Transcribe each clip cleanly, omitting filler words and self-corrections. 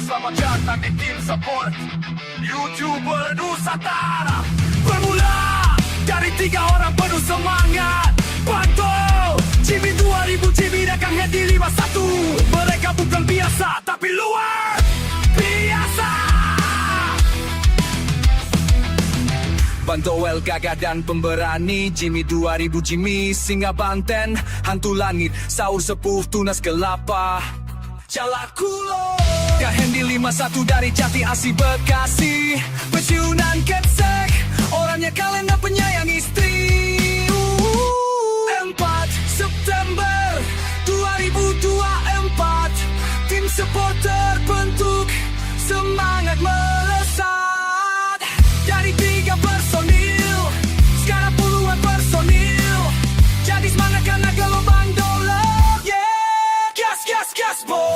bersama datang di tim support YouTuber Nusantara. Bermula dari 3 orang penuh semangat, Bantu, Jimmy 2000, Jimmy dan Kang Hendy 51. Mereka bukan biasa tapi luar biasa. Bantuel gagah dan pemberani, Jimmy 2000, Jimmy singa Banten, hantu langit, sahur sepuh tunas kelapa, Jalakulo. Kang Hendy 51 dari Jati Asih Bekasi, pensiunan kecek, orangnya kalender penyayang istri. 4 September 2024, tim supporter bentuk, semangat melesat. Dari 3 personil, sekarang puluhan personil, jadi semangat karena gelombang dollar. Yeah, gas, gas, gas, bo.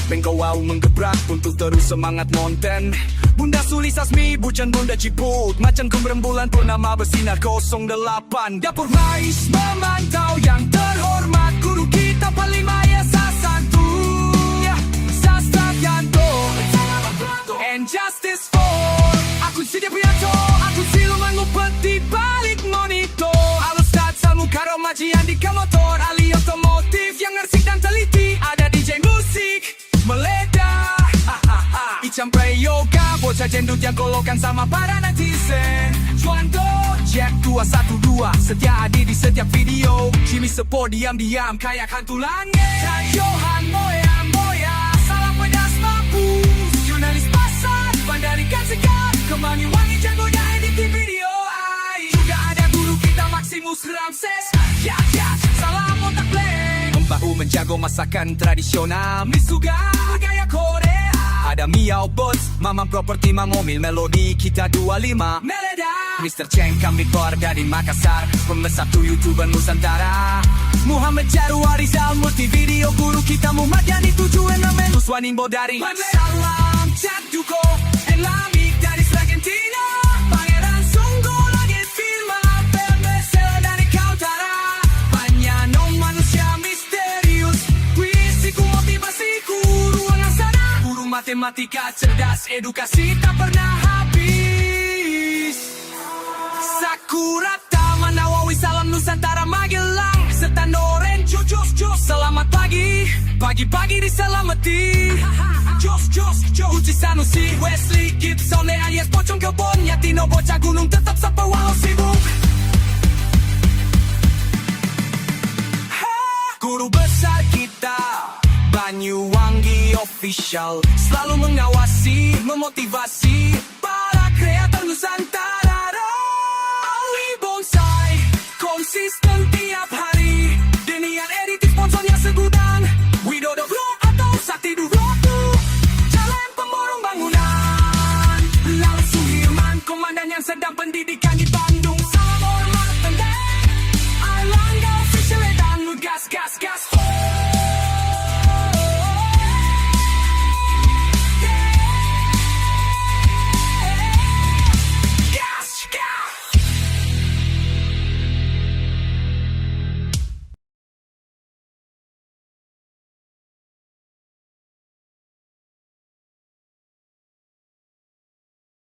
Bengkau wow menggebrak untuk terus semangat nonton. Bunda Suli Sasmi, Bujan Bunda Ciput, macan rembulan purnama bersinar 08. Dapur Mais memantau yang terhormat, guru kita Panglima Esa Santu, Sastra Yanto, and Justice for Akun Sidia Prianto, Akun Siluman ngumpet di balik monitor. Alustad Salmu Karomaji Andika Motor, ahli otomotif yang ngersik dan teliti. Ada DJ musik meledak, Icam Prayoga, bocah jendut yang golokan sama para netizen. Juando, Jack 212, setia hadir di setiap video. Jimmy Support diam-diam kayak hantu langit. Johan Moya Moya, salam pedas mampus. Jurnalis pasar, bandarikan segar, Kemangi Wangi jagonya editing video. Juga ada guru kita Maximus Ramses, ya, salam otak blank. Membahu menjago masakan tradisional, Misuga gaya Korea. Ada Miao Bots, Mamam Property, Mangomil Melodi, kita 25 Meleda. Mr. Cheng kami keluar dari Makassar, pemersatu YouTuber Nusantara. Muhammad Jarwa Rizal multi video, guru kita Muhammad Yani 7 Enamen Uswanimbo dari Salam Chat Duko and Lamik dari Argentina. Pangeran Sungguh Langit Firma Pemesel dari Kautara. Banyano manusia misterius, puisiku motivasiku, ruangan sana. Guru matematika cerdas, edukasi tak pernah habis. Sakura Taman Nawawi, salam Nusantara Magelang, serta Noren Jujus. Selamat pagi, pagi-pagi diselamati. Jos, Uci Sanusi, Wesley Gibson, alias Pocong Kebon, Yatino bocah gunung tetap sapa walau sibuk. Guru besar kita Banyuwangi Official, selalu mengawasi, memotivasi para kreator Nusantara. Ali Bonsai, konsisten